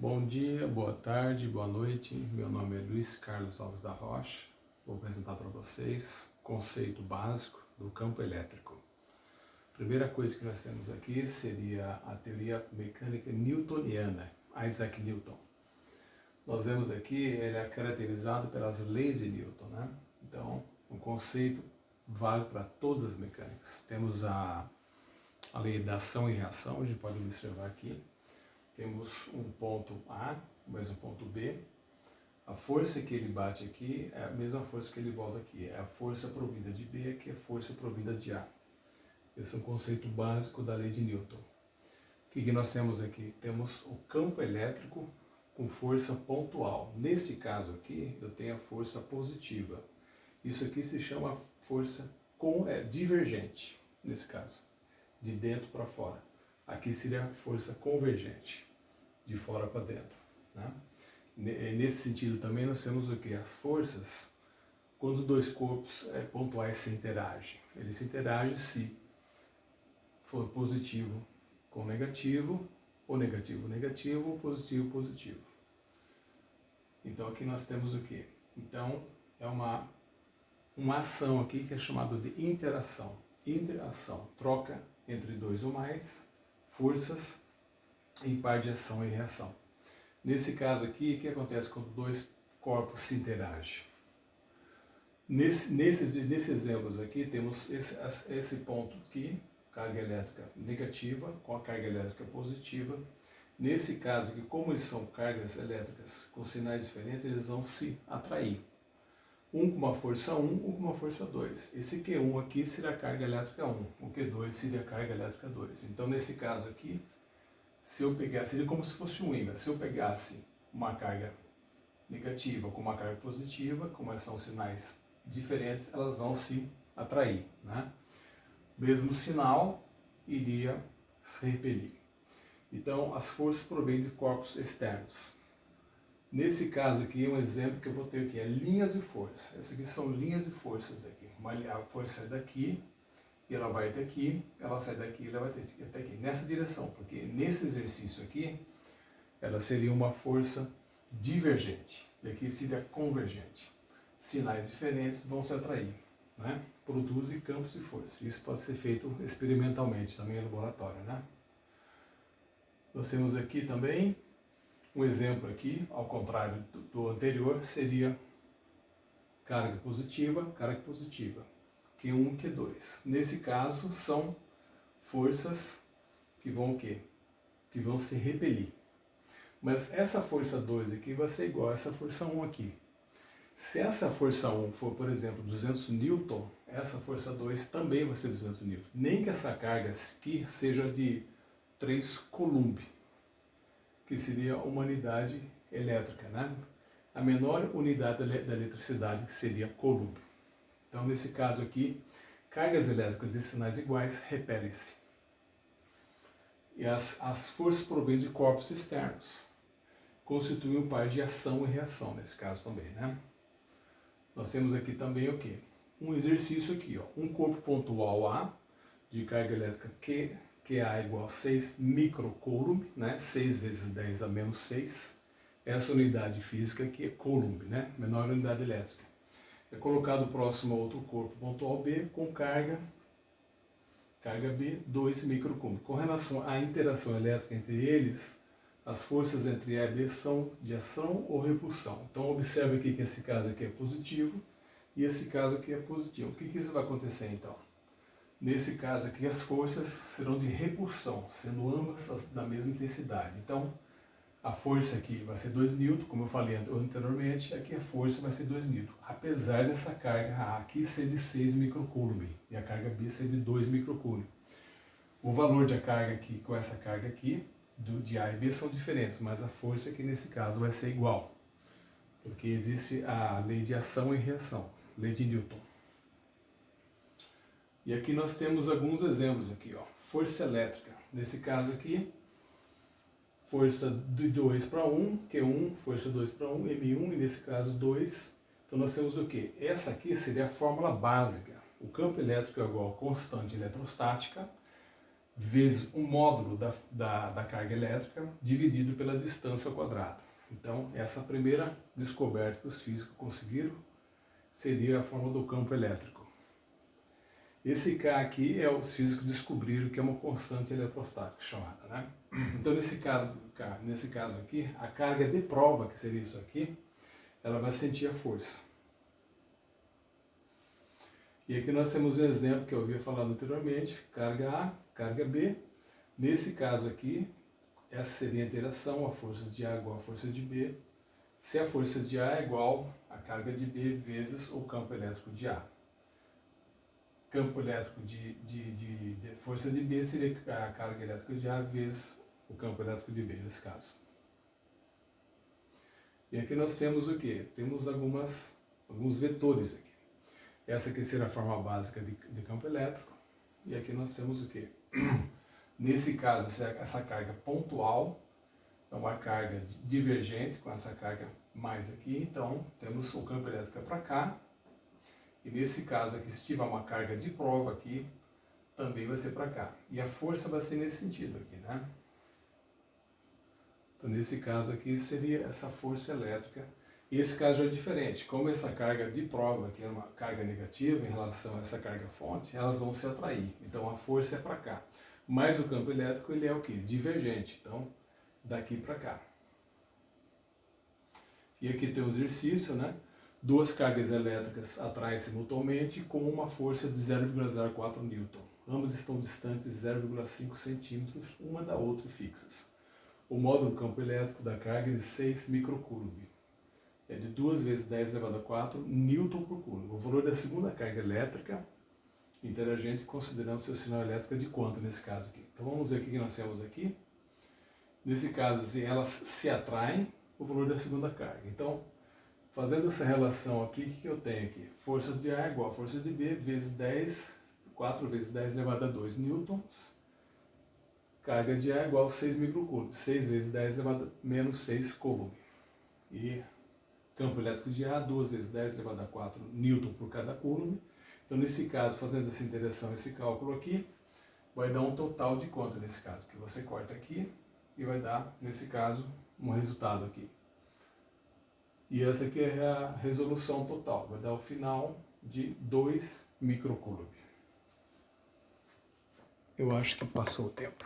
Bom dia, boa tarde, boa noite. Meu nome é Luiz Carlos Alves da Rocha. Vou apresentar para vocês o conceito básico do campo elétrico. A primeira coisa que nós temos aqui seria a teoria mecânica newtoniana, Isaac Newton. Nós vemos aqui, ele é caracterizado pelas leis de Newton, né? Então, um conceito válido para todas as mecânicas. Temos a lei da ação e reação, a gente pode observar aqui. Temos um ponto A, mais um ponto B. A força que ele bate aqui é a mesma força que ele volta aqui. É a força provida de B, que é a força provida de A. Esse é um conceito básico da lei de Newton. O que nós temos aqui? Temos o campo elétrico com força pontual. Nesse caso aqui, eu tenho a força positiva. Isso aqui se chama força divergente, nesse caso, de dentro para fora. Aqui seria a força convergente, de fora para dentro, né? Nesse sentido também nós temos o que? As forças, quando dois corpos pontuais se interagem. Eles se interagem se for positivo com negativo, ou negativo, ou positivo. Então aqui nós temos o que? Então é uma ação aqui que é chamada de interação. Interação, troca entre dois ou mais forças em par de ação e reação. Nesse caso aqui, o que acontece quando dois corpos se interagem? Nesses exemplos aqui, temos esse ponto aqui, carga elétrica negativa com a carga elétrica positiva. Nesse caso aqui, como eles são cargas elétricas com sinais diferentes, eles vão se atrair. Um com uma força 1, um com uma força 2. Esse Q1 aqui seria a carga elétrica 1, o Q2 seria a carga elétrica 2. Então, nesse caso aqui, se eu pegasse, seria como se fosse um ímã. Se eu pegasse uma carga negativa com uma carga positiva, como são sinais diferentes, elas vão se atrair, né? Mesmo sinal iria se repelir. Então, as forças provêm de corpos externos. Nesse caso aqui, um exemplo que eu vou ter aqui é linhas de força. Essas aqui são linhas de forças daqui. A força é daqui, e ela vai até aqui, ela sai daqui e ela vai até aqui, nessa direção, porque nesse exercício aqui, ela seria uma força divergente, e aqui seria convergente. Sinais diferentes vão se atrair, né? Produzem campos de força. Isso pode ser feito experimentalmente, também em laboratório, né? Nós temos aqui também um exemplo aqui, ao contrário do anterior, seria carga positiva, Q1, Q2. Nesse caso, são forças que vão o quê? Que vão se repelir. Mas essa força 2 aqui vai ser igual a essa força 1 aqui. Se essa força 1 for, por exemplo, 200 newton, essa força 2 também vai ser 200 newton. Nem que essa carga aqui seja de 3 coulomb, que seria uma unidade elétrica, né? A menor unidade da eletricidade, que seria coulomb. Então, nesse caso aqui, cargas elétricas de sinais iguais repelem-se. E as forças provêm de corpos externos. Constituem um par de ação e reação, nesse caso também, né? Nós temos aqui também o quê? Um exercício aqui, ó. Um corpo pontual A, de carga elétrica QA igual a 6 microcoulomb, né? 6 vezes 10 a menos 6. Essa unidade física aqui é coulomb, né? Menor unidade elétrica. É colocado próximo a outro corpo pontual B com carga B, 2 microcoulomb. Com relação à interação elétrica entre eles, as forças entre A e B são de ação ou repulsão. Então, observe aqui que esse caso aqui é positivo e esse caso aqui é positivo. O que isso vai acontecer, então? Nesse caso aqui, as forças serão de repulsão, sendo ambas da mesma intensidade. Então, a força aqui vai ser 2 newton, como eu falei anteriormente, aqui a força vai ser 2 newton. Apesar dessa carga A aqui ser de 6 microcoulomb e a carga B ser de 2 microcoulomb. O valor da carga aqui com essa carga aqui, de A e B, são diferentes, mas a força aqui nesse caso vai ser igual. Porque existe a lei de ação e reação, lei de Newton. E aqui nós temos alguns exemplos aqui, ó. Força elétrica. Nesse caso aqui, força de 2 para 1, Q1, força 2 para 1, M1, e nesse caso 2. Então nós temos o quê? Essa aqui seria a fórmula básica. O campo elétrico é igual a constante eletrostática vezes o módulo da carga elétrica dividido pela distância ao quadrado. Então, essa primeira descoberta que os físicos conseguiram seria a forma do campo elétrico. Esse K aqui os físicos descobriram que é uma constante eletrostática chamada, né? Então, nesse caso aqui, a carga de prova, que seria isso aqui, ela vai sentir a força. E aqui nós temos um exemplo que eu havia falado anteriormente, carga A, carga B. Nesse caso aqui, essa seria a interação, a força de A igual a força de B, se a força de A é igual a carga de B vezes o campo elétrico de A. Campo elétrico de força de B seria a carga elétrica de A vezes o campo elétrico de B, nesse caso. E aqui nós temos o quê? Temos alguns vetores aqui. Essa aqui será a forma básica de campo elétrico. E aqui nós temos o quê? Nesse caso, essa carga pontual é uma carga divergente com essa carga mais aqui. Então, temos o campo elétrico para cá. E nesse caso aqui, se tiver uma carga de prova aqui, também vai ser para cá. E a força vai ser nesse sentido aqui, né? Então, nesse caso aqui, seria essa força elétrica. E esse caso já é diferente. Como essa carga de prova, que é uma carga negativa em relação a essa carga fonte, elas vão se atrair. Então, a força é para cá. Mas o campo elétrico, ele é o quê? Divergente. Então, daqui para cá. E aqui tem o exercício, né? Duas cargas elétricas atraem-se mutuamente com uma força de 0,04 newton. Ambas estão distantes 0,5 centímetros uma da outra e fixas. O módulo do campo elétrico da carga é de 6 microcoulomb. É de 2 vezes 10 elevado a 4 newton por coulomb. O valor da segunda carga elétrica interagente considerando seu sinal elétrico de quanto nesse caso aqui. Então vamos ver o que nós temos aqui. Nesse caso, se elas se atraem, o valor da segunda carga. Então, fazendo essa relação aqui, o que eu tenho aqui? Força de A é igual a força de B vezes 10, 4 vezes 10 elevado a 2 newtons. Carga de A é igual a 6 microcoulomb. 6 vezes 10 elevado a menos 6 coulomb. E campo elétrico de A, 2 vezes 10 elevado a 4 newton por cada coulomb. Então, nesse caso, fazendo essa interação, esse cálculo aqui, vai dar um total de quanto nesse caso? Que você corta aqui e vai dar, nesse caso, um resultado aqui. E essa aqui é a resolução total, vai dar o final de 2 microcoulomb. Eu acho que passou o tempo.